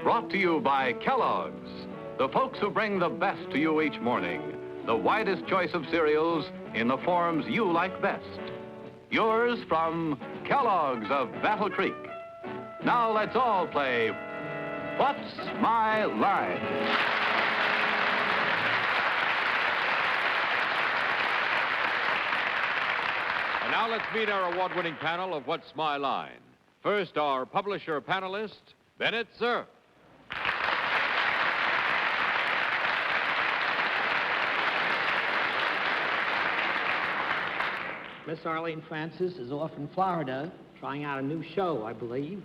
Brought to you by Kellogg's, the folks who bring the best to you each morning. The widest choice of cereals in the forms you like best. Yours from Kellogg's of Battle Creek. Now let's all play What's My Line? And now let's meet our award-winning panel of What's My Line. First, our publisher panelist, Bennett, Cerf. Miss Arlene Francis is off in Florida trying out a new show, I believe.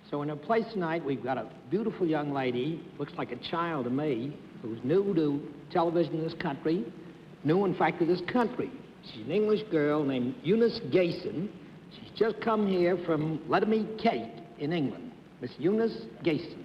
So in her place tonight, we've got a beautiful young lady, looks like a child to me, who's new to television in this country, new, in fact, to this country. She's an English girl named Eunice Gayson. She's just come here from Lettermy Kate in England. Miss Eunice Gayson.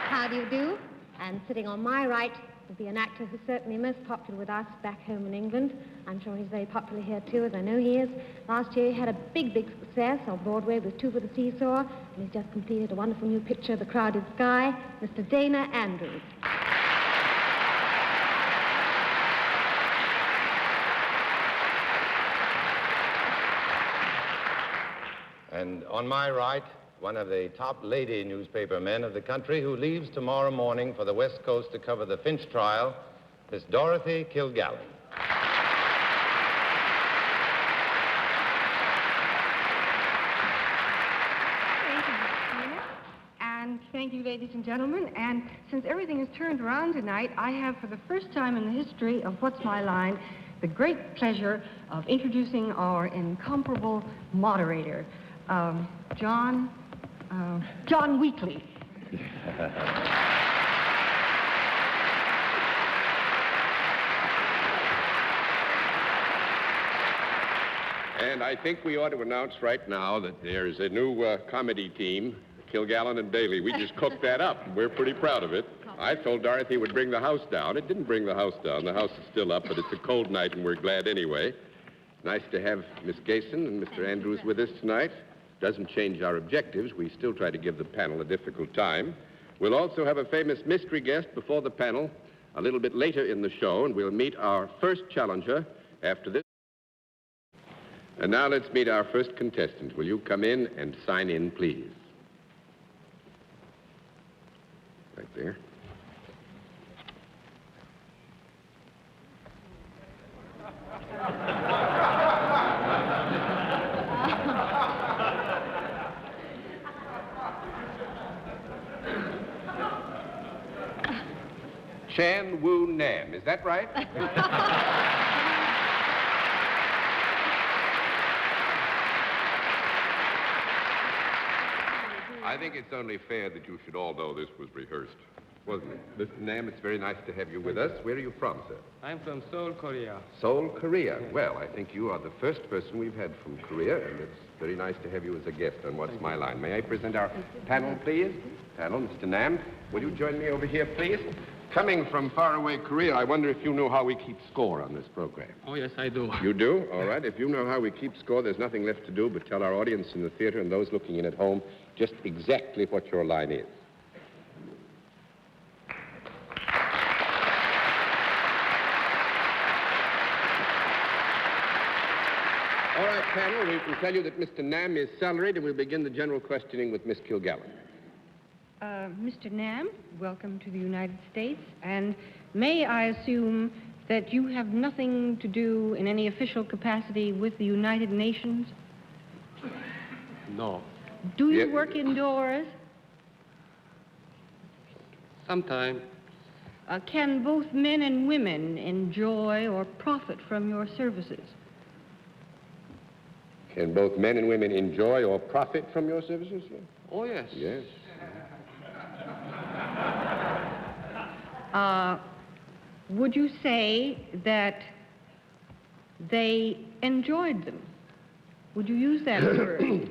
How do you do? And sitting on my right will be an actor who's certainly most popular with us back home in England. I'm sure he's very popular here, too, as I know he is. Last year he had a big success on Broadway with Two for the Seesaw, and he's just completed a wonderful new picture, The Crowded Sky, Mr. Dana Andrews. And on my right, one of the top lady newspaper men of the country who leaves tomorrow morning for the West Coast to cover the Finch trial, Miss Dorothy Kilgallen. Thank you, Christina. And thank you, ladies and gentlemen. And since everything is turned around tonight, I have, for the first time in the history of What's My Line, the great pleasure of introducing our incomparable moderator, John Wheatley. And I think we ought to announce right now that there's a new comedy team, Kilgallen and Daly. We just cooked that up. We're pretty proud of it. I told Dorothy it would bring the house down. It didn't bring the house down. The house is still up, but it's a cold night, and we're glad anyway. Nice to have Miss Gayson and Mr. Andrews with us tonight. Doesn't change our objectives. We still try to give the panel a difficult time. We'll also have a famous mystery guest before the panel a little bit later in the show, and we'll meet our first challenger after this. And now let's meet our first contestant. Will you come in and sign in, please? Right there. Chan Wu Nam, is that right? I think it's only fair that you should all know this was rehearsed, wasn't it? Mr. Nam, it's very nice to have you with us. Where are you from, sir? I'm from Seoul, Korea. Seoul, Korea. Well, I think you are the first person we've had from Korea, and it's very nice to have you as a guest on What's My Line. May I present our panel, please? Panel, Mr. Nam, will you join me over here, please? Coming from faraway Korea, I wonder if you know how we keep score on this program. Oh, yes, I do. You do? All right. If you know how we keep score, there's nothing left to do but tell our audience in the theater and those looking in at home just exactly what your line is. All right, panel, we can tell you that Mr. Nam is salaried, and we'll begin the general questioning with Miss Kilgallen. Mr. Nam, welcome to the United States. And may I assume that you have nothing to do in any official capacity with the United Nations? No. Do you work indoors? Sometimes. Can both men and women enjoy or profit from your services? Can both men and women enjoy or profit from your services? Oh, yes. Yes. Would you say that they enjoyed them? Would you use that word?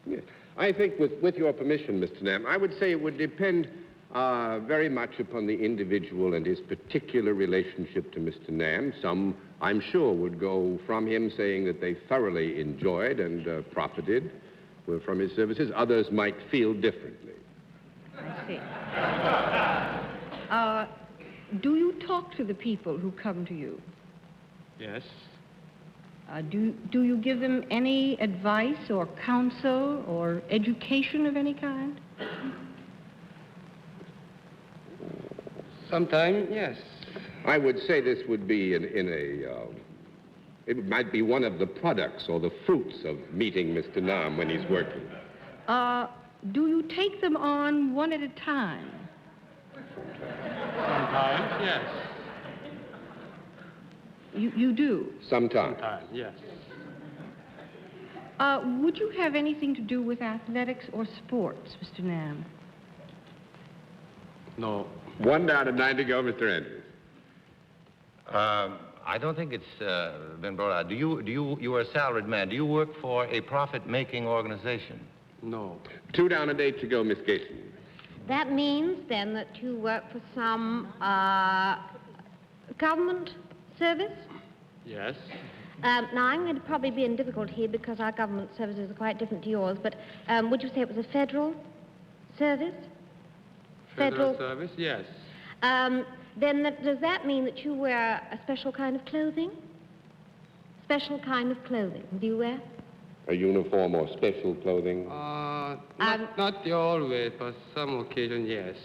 Yes. I think with your permission, Mr. Nam, I would say it would depend very much upon the individual and his particular relationship to Mr. Nam. Some, I'm sure, would go from him saying that they thoroughly enjoyed and profited from his services. Others might feel differently. I see. Do you talk to the people who come to you? Yes. Do you give them any advice or counsel or education of any kind? Sometimes, yes. I would say this would be it might be one of the products or the fruits of meeting Mr. Nam when he's working. Do you take them on one at a time? Sometimes, yes. You do? Sometimes. Sometimes, yes. Would you have anything to do with athletics or sports, Mr. Nam? No. 1 down and 9 to go, Mr. Andrews. I don't think it's been brought out. You are a salaried man. Do you work for a profit-making organization? No. 2 down and 8 to go, Miss Gayson. That means, then, that you work for some government service? Yes. Now, I'm going to probably be in difficulty here because our government services are quite different to yours, but would you say it was a federal service? Federal service, yes. Then does that mean that you wear a special kind of clothing? Special kind of clothing, do you wear? A uniform or special clothing? Not always, but some occasion, yes.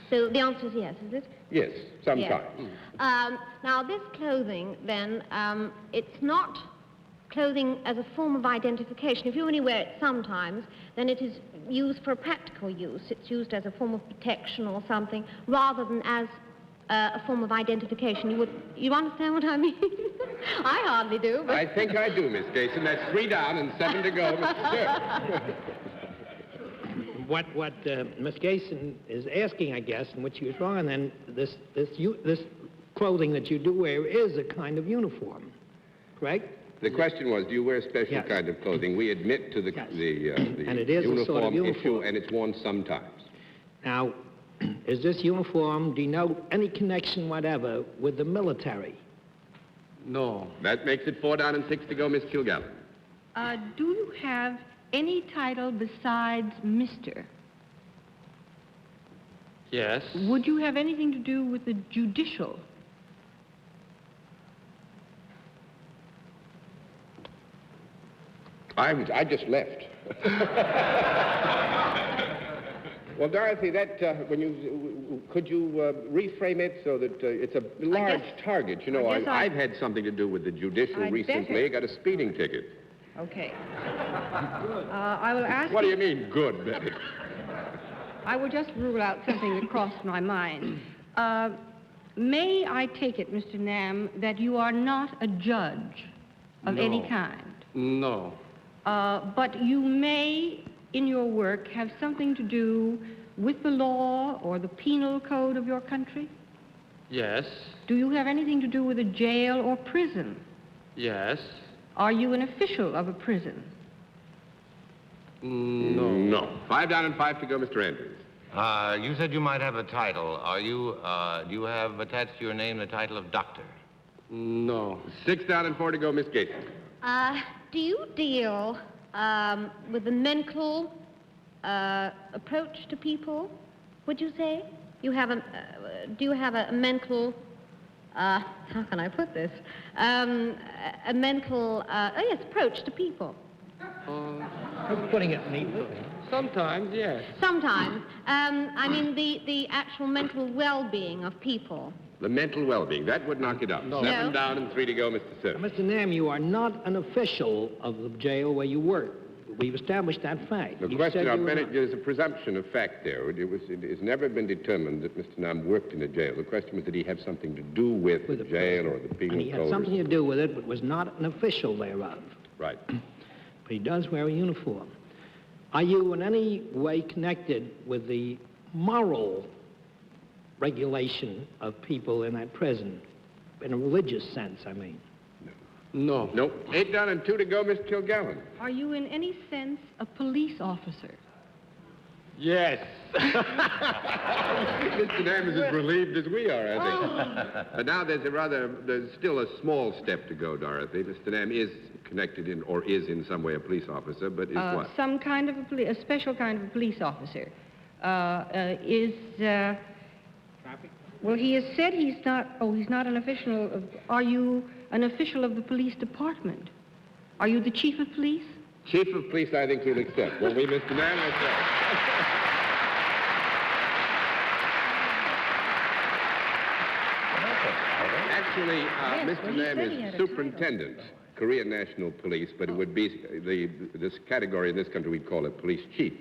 So the answer is yes, is it? Yes, sometimes. Yes. Now, this clothing, then, it's not clothing as a form of identification. If you only wear it sometimes, then it is used for a practical use. It's used as a form of protection or something, rather than as a form of identification. You understand what I mean? I hardly do, but... I think I do, Miss Gayson. That's 3 down and 7 to go, Mr. Cerf. What Miss Gayson is asking, I guess, and what she was wrong, and then this clothing that you do wear is a kind of uniform, correct? The question was, do you wear a special Yes. kind of clothing? We admit to the And it is a sort of issue, uniform. and it's worn sometimes. Now, does this uniform denote any connection whatever with the military? No. That makes it 4 down and 6 to go, Miss Kilgallen. Do you have any title besides Mr.? Yes. Would you have anything to do with the judicial? I just left. Well, Dorothy, that could you reframe it so that it's a large target? You know, I've had something to do with the judicial recently. I got a speeding ticket. Okay. I will ask What do you mean, good, Bennett? I will just rule out something that crossed my mind. May I take it, Mr. Nam, that you are not a judge of any kind? No. But you may, in your work, have something to do with the law or the penal code of your country? Yes. Do you have anything to do with a jail or prison? Yes. Are you an official of a prison? No. No. 5 down and 5 to go, Mr. Andrews. You said you might have a title. Do you have attached to your name the title of doctor? No. 6 down and 4 to go, Miss Gayson. Do you deal with the mental approach to people, would you say? Do you have a mental, how can I put this? A mental, approach to people? Putting it neatly. Sometimes, yes. Sometimes. I mean the actual mental well-being of people. The mental well-being. That would knock it up. No. 7 down and 3 to go, Mr. Cerf. Mr. Nam, you are not an official of the jail where you work. We've established that fact. The You question said now, you were Bennett, not. there's a presumption of fact there. It has never been determined that Mr. Nam worked in a jail. The question was, did he have something to do with the jail or the penal And he had code? something to do with it, but was not an official thereof. Right. But he does wear a uniform. Are you in any way connected with the moral regulation of people in that prison? In a religious sense, I mean. No. Nope. 8 down and 2 to go, Miss Kilgallen. Are you in any sense a police officer? Yes. Mr. Nam is as relieved as we are, I think. But now there's still a small step to go, Dorothy. Mr. Nam is connected in, or is in some way a police officer, but is what? Some kind of a special kind of a police officer. Well, he has said he's not an official of, are you an official of the police department? Are you the chief of police? Chief of police, I think he'll accept. Won't we, Mr. Nam? Actually, Mr. Nam is superintendent, Korean National Police, but it would be this category in this country we'd call it police chief.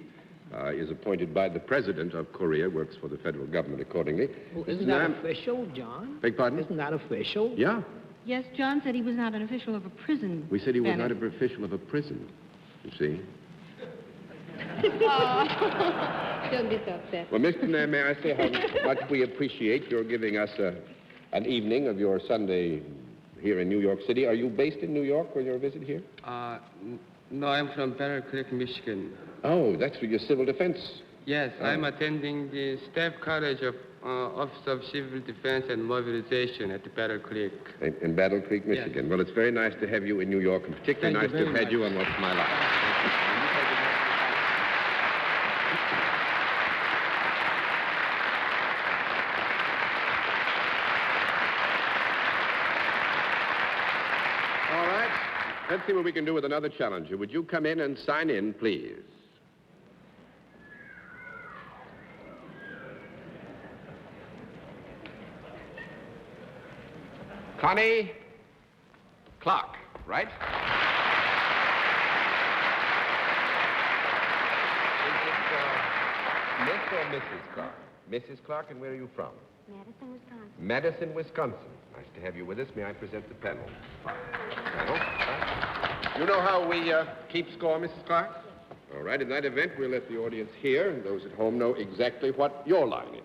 Is appointed by the president of Korea, works for the federal government accordingly. Well, isn't that official, John? Beg pardon? Isn't that official? Yeah. Yes, John said he was not an official of a prison. We said he was Bennett. not an official of a prison, you see. Don't get so upset. Well, Mr. Nam, may I say how much we appreciate your giving us an evening of your Sunday here in New York City. Are you based in New York on your visit here? No, I'm from Battle Creek, Michigan. Oh, that's for your civil defense. Yes, I'm attending the Staff College of Office of Civil Defense and Mobilization at the Battle Creek. In Battle Creek, Michigan. Yes. Well, it's very nice to have you in New York, and particularly nice to have had you on What's My Life. All right. Let's see what we can do with another challenger. Would you come in and sign in, please? Connie Clark, right? Is it Miss or Mrs. Clark? Mrs. Clark, and where are you from? Madison, Wisconsin. Madison, Wisconsin. Nice to have you with us. May I present the panel? Panel. You know how we keep score, Mrs. Clark? Yes. All right. In that event, we'll let the audience hear and those at home know exactly what your line is.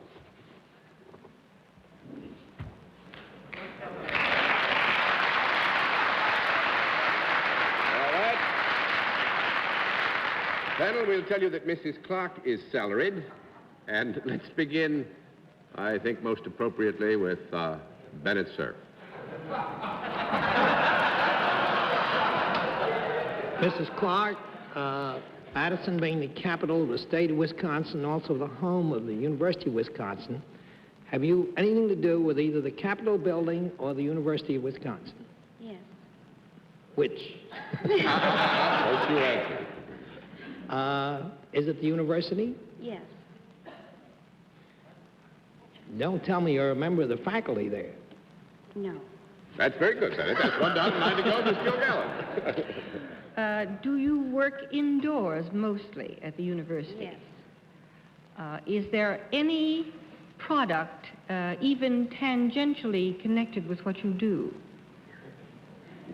Panel, we'll tell you that Mrs. Clark is salaried, and let's begin, I think, most appropriately with Bennett, Cerf. Mrs. Clark, Madison being the capital of the state of Wisconsin, also the home of the University of Wisconsin, have you anything to do with either the Capitol building or the University of Wisconsin? Yes. Which? What's your answer? Is it the university? Yes. Don't tell me you're a member of the faculty there. No. That's very good, Bennett. That's 1 down and 9 to go, Miss Kilgallen. Do you work indoors mostly at the university? Yes. Is there any product even tangentially connected with what you do?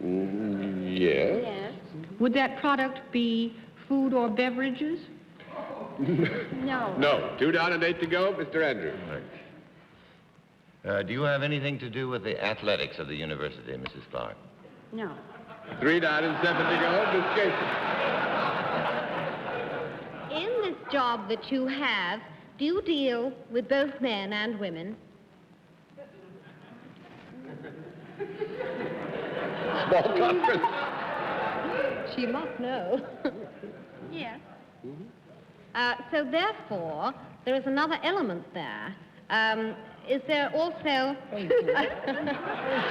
Yes. Yes. Would that product be food or beverages? No. No. 2 down and 8 to go, Mr. Andrews. Do you have anything to do with the athletics of the university, Mrs. Clark? No. 3 down and 7 to go, Miss Gayson. In this job that you have, do you deal with both men and women? Small conference. She must know. Yes. So therefore, there is another element there. Is there also... Two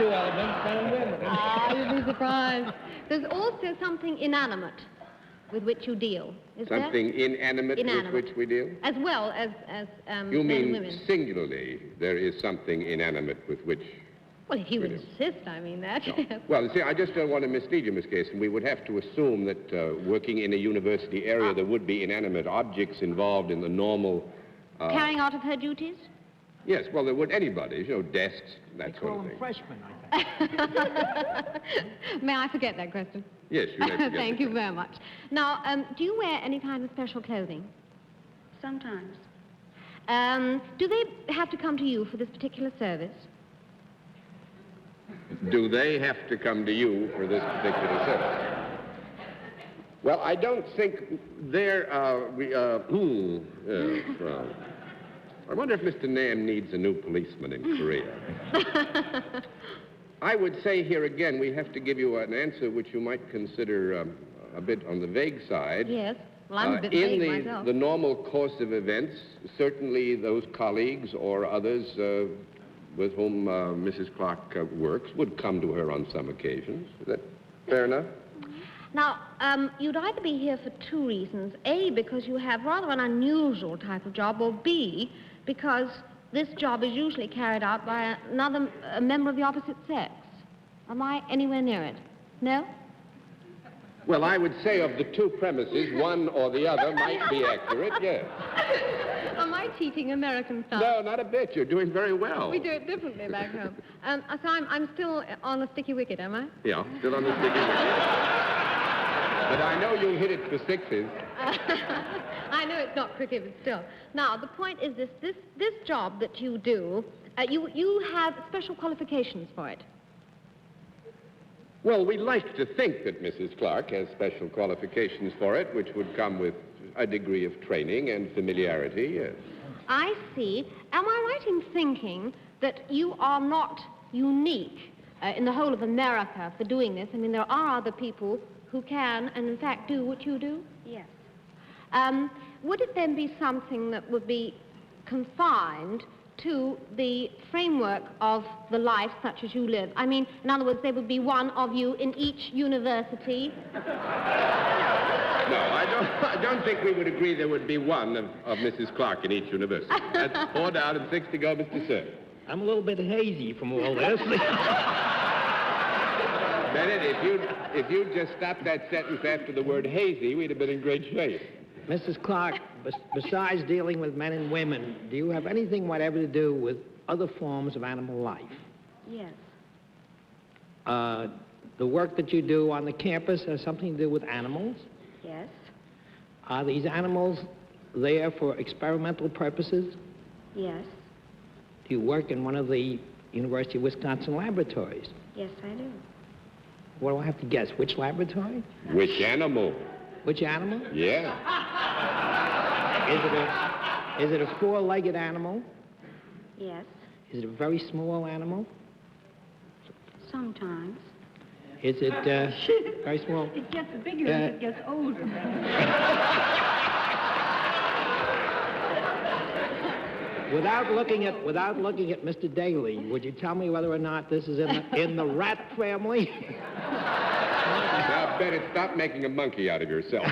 elements, men and women. Ah, you'd be surprised. There's also something inanimate with which you deal. Is Something there? inanimate with which we deal? As well as You men and mean women. singularly there is something inanimate with which... Well, if you insist, I mean that. No. Yes. Well, see, I just don't want to mislead you, Miss Gayson. We would have to assume that working in a university area, there would be inanimate objects involved in the normal... Carrying out of her duties? Yes, well, there would anybody, desks, that They sort call of them thing. freshmen, I think. May I forget that question? Yes, you may forget Thank the you very much. Now, do you wear any kind of special clothing? Sometimes. Do they have to come to you for this particular service? Do they have to come to you for this particular service? Well, I don't think they're, well, I wonder if Mr. Nam needs a new policeman in Korea. I would say here again, we have to give you an answer which you might consider a bit on the vague side. Yes. Well, I'm a bit vague myself. In the normal course of events, certainly those colleagues or others with whom Mrs. Clark works would come to her on some occasions. Is that fair enough? Now, you'd either be here for two reasons. A, because you have rather an unusual type of job, or B, because this job is usually carried out by a member of the opposite sex. Am I anywhere near it? No? Well, I would say of the two premises, one or the other might be accurate, yes. Am I teaching American stuff? No, not a bit. You're doing very well. We do it differently back home. So I'm still on a sticky wicket, am I? Yeah, still on the sticky wicket. But I know you'll hit it for sixes. I know it's not cricket, but still. Now, the point is this job that you do, you have special qualifications for it. Well, we like to think that Mrs. Clark has special qualifications for it, which would come with a degree of training and familiarity, yes. I see. Am I right in thinking that you are not unique in the whole of America for doing this? I mean, there are other people who can, and in fact do what you do? Yes. Would it then be something that would be confined to the framework of the life such as you live? I mean, in other words, there would be one of you in each university? No, I don't think we would agree there would be one of Mrs. Clark in each university. That's 4 down and 6 to go, Mr. Cerf. I'm a little bit hazy from all this. Bennett, if you'd just stopped that sentence after the word hazy, we'd have been in great shape. Mrs. Clark, besides dealing with men and women, do you have anything whatever to do with other forms of animal life? Yes. The work that you do on the campus has something to do with animals? Yes. Are these animals there for experimental purposes? Yes. Do you work in one of the University of Wisconsin laboratories? Yes, I do. What do I have to guess? Which laboratory? Which animal? Which animal? Yeah. Is it a four-legged animal? Yes. Is it a very small animal? Sometimes. Is it very small? It gets bigger as it gets older. Without looking at Mr. Daly, would you tell me whether or not this is in the rat family? Now, Bennett, stop making a monkey out of yourself.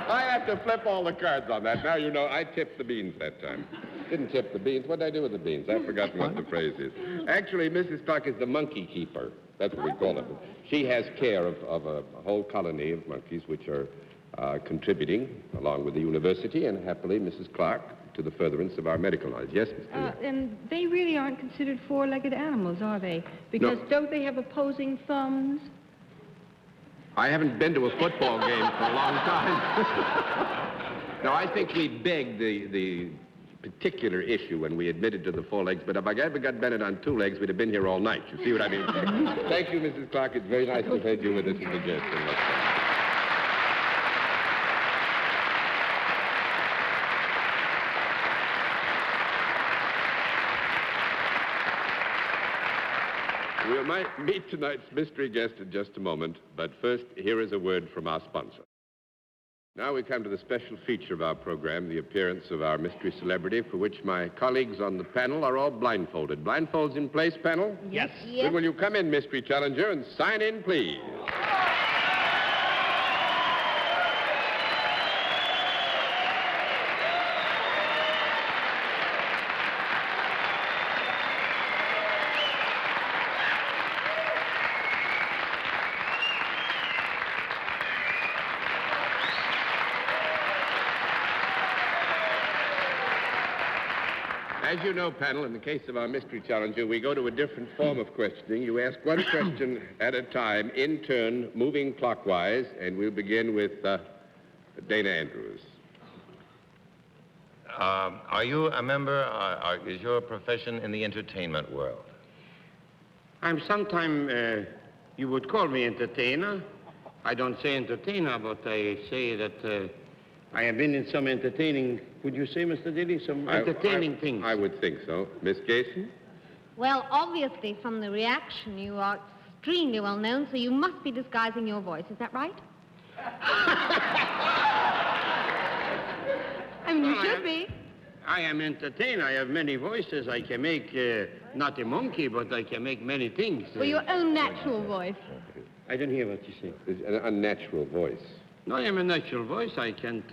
I have to flip all the cards on that. Now, you know, I tipped the beans that time. Didn't tip the beans. What did I do with the beans? I've forgotten what the phrase is. Actually, Mrs. Clark is the monkey keeper. That's what we call it. She has care of a whole colony of monkeys which are contributing, along with the university, and happily, Mrs. Clark, to the furtherance of our medical knowledge. Yes, Mr. And they really aren't considered four-legged animals, are they? Because don't they have opposing thumbs? I haven't been to a football game for a long time. No, I think we begged the particular issue when we admitted to the 4 legs, but if I ever got Bennett on 2 legs, we'd have been here all night. You see what I mean? Thank you, Mrs. Clark. It's very nice to have had you with us in the Jessel. We might meet tonight's mystery guest in just a moment, but first, here is a word from our sponsor. Now we come to the special feature of our program, the appearance of our mystery celebrity, for which my colleagues on the panel are all blindfolded. Blindfolds in place, panel? Yes. Then will you come in, mystery challenger, and sign in, please? As you know, panel, in the case of our mystery challenger, we go to a different form of questioning. You ask one question at a time, in turn, moving clockwise, and we'll begin with Dana Andrews. Are you a member, is your profession in the entertainment world? I'm sometime, you would call me entertainer. I don't say entertainer, but I say that I have been in some entertaining, would you say, Mr. Dilly, some entertaining things? I would think so. Miss Gayson? Well, obviously, from the reaction, you are extremely well known, so you must be disguising your voice. Is that right? I mean, you should be. I am entertainer. I have many voices. I can make, not a monkey, but I can make many things. For your own natural voice. I don't hear what you say. It's an unnatural voice. No, I am a natural voice. I can't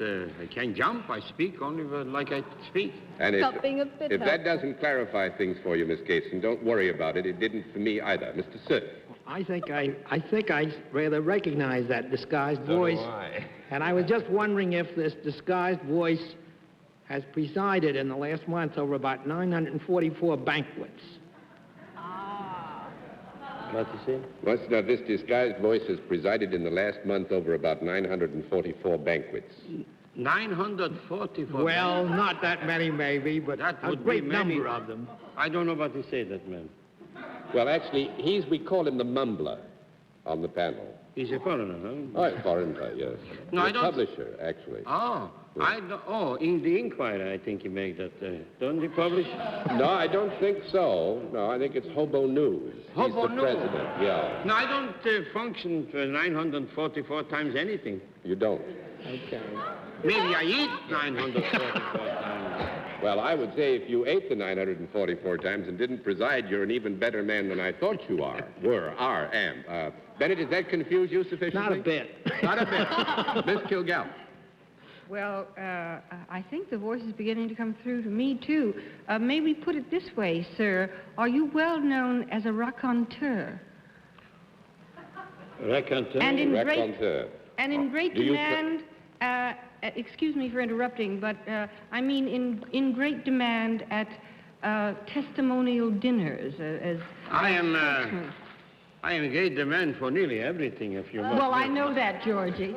jump. I speak only like I speak. And Stop being a bitter. if that doesn't clarify things for you, Miss Gayson, don't worry about it. It didn't for me either. Mr. Cerf. I think I rather recognize that disguised voice. So do I. And I was just wondering if this disguised voice has presided in the last month over about 944 banquets. What you say? Well, now, this disguised voice has presided in the last month over about 944 banquets. 944. Well, not that many, maybe, but That a would great be many. number of them. I don't know what to say, that man. Well, actually, we call him the mumbler on the panel. He's a foreigner, huh? Oh, a foreign guy, yes. No, I The don't- publisher, actually. Oh, in the Inquirer, I think he made that. Don't he publish? No, I don't think so. No, I think it's Hobo News. Hobo He's the News? president, yeah. No, I don't function for 944 times anything. You don't. Okay. Maybe I eat 944 times. Well, I would say if you ate the 944 times and didn't preside, you're an even better man than I thought you am. Bennett, does that confuse you sufficiently? Not a bit. Not a bit. Miss Kilgallen. Well, I think the voice is beginning to come through to me, too. May we put it this way, sir? Are you well known as a raconteur? Raconteur? And in Raconteur. great Do you demand, excuse me for interrupting, but I mean in great demand at testimonial dinners. I am in great demand for nearly everything, if you must. Well, I know that, Georgie.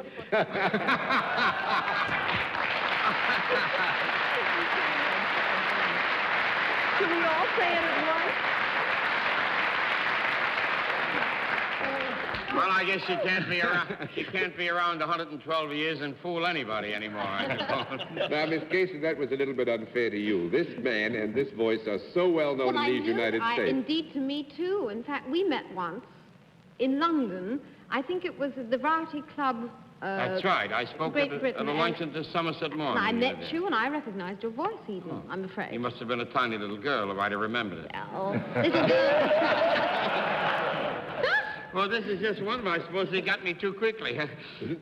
Can we all say it at once? Well, I guess you can't be around 112 years and fool anybody anymore, I suppose. Now, Miss Gayson, that was a little bit unfair to you. This man and this voice are so well known in these United States. Indeed, to me, too. In fact, we met once in London. I think it was at the Variety Club. That's right. I spoke Great at Britain, a luncheon to Somerset Maugham. I the other met day. you, and I recognized your voice, even, I'm afraid. You must have been a tiny little girl, if I'd have remembered it. Well, this is good. Well, this is just one of them. I suppose they got me too quickly.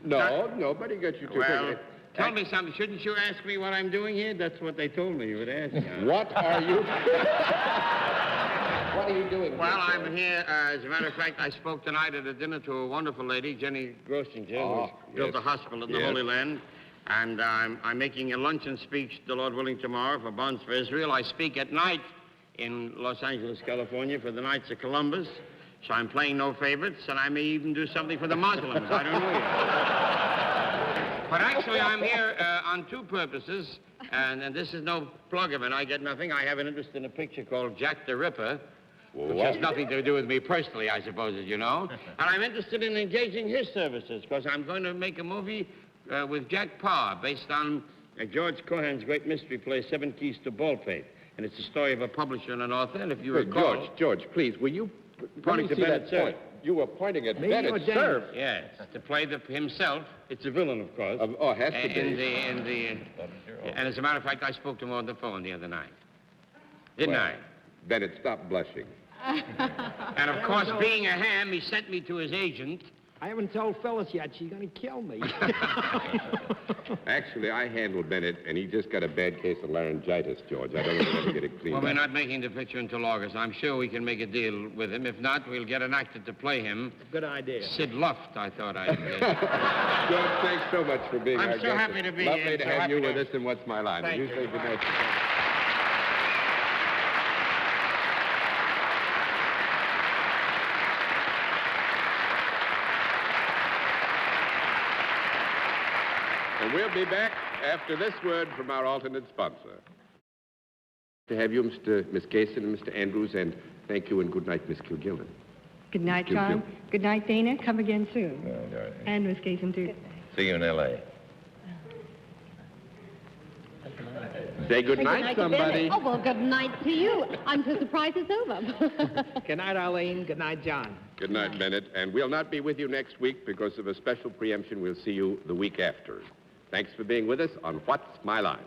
No, nobody got you too Well, quickly. tell me something. Shouldn't you ask me what I'm doing here? That's what they told me you would ask. What are you... What are you doing? Well, I'm here. As a matter of fact, I spoke tonight at a dinner to a wonderful lady, Jenny Grosinger, who built a hospital in the Holy Land. And I'm making a luncheon speech, the Lord willing, tomorrow for Bonds for Israel. I speak at night in Los Angeles, California, for the Knights of Columbus. So I'm playing no favorites, and I may even do something for the Muslims. I don't know yet. But actually, I'm here on two purposes, and this is no plug of it. I get nothing. I have an interest in a picture called Jack the Ripper, which has nothing to do with me personally, I suppose, as you know. And I'm interested in engaging his services, because I'm going to make a movie with Jack Parr, based on George Cohan's great mystery play, 7 Keys to Baldpate. And it's the story of a publisher and an author, and if you recall... George, please, will you... Pointing to Bennett Cerf. You were pointing at Me or Bennett Dennis? Cerf. Yes, to play himself. It's a villain, of course. Has to be. And as a matter of fact, I spoke to him on the phone the other night. Didn't I? Bennett, stop blushing. And of course, being a ham, he sent me to his agent. I haven't told Phyllis yet. She's going to kill me. Actually, I handled Bennett, and he just got a bad case of laryngitis, George. I don't know if we'll ever get it cleaned Well, we're up. not making the picture until August. I'm sure we can make a deal with him. If not, we'll get an actor to play him. Good idea. Sid Luft, I thought I'd get. George, thanks so much for being I'm our so guest. happy to be Lovely here. to So have happy you to- with us in What's My Line. Thank You you. say good night. And we'll be back after this word from our alternate sponsor. To have you, Miss Gayson and Mr. Andrews, and thank you and good night, Miss Kilgallen. Good night, John. Good night, Dana. Come again soon. Oh, Dorothy. And Miss Gayson, too. See you in L.A. Say good night, somebody. Oh, well, good night to you. I'm so surprised it's over. Good night, Arlene. Good night, John. Good night, Bennett. And we'll not be with you next week because of a special preemption. We'll see you the week after. Thanks for being with us on What's My Line?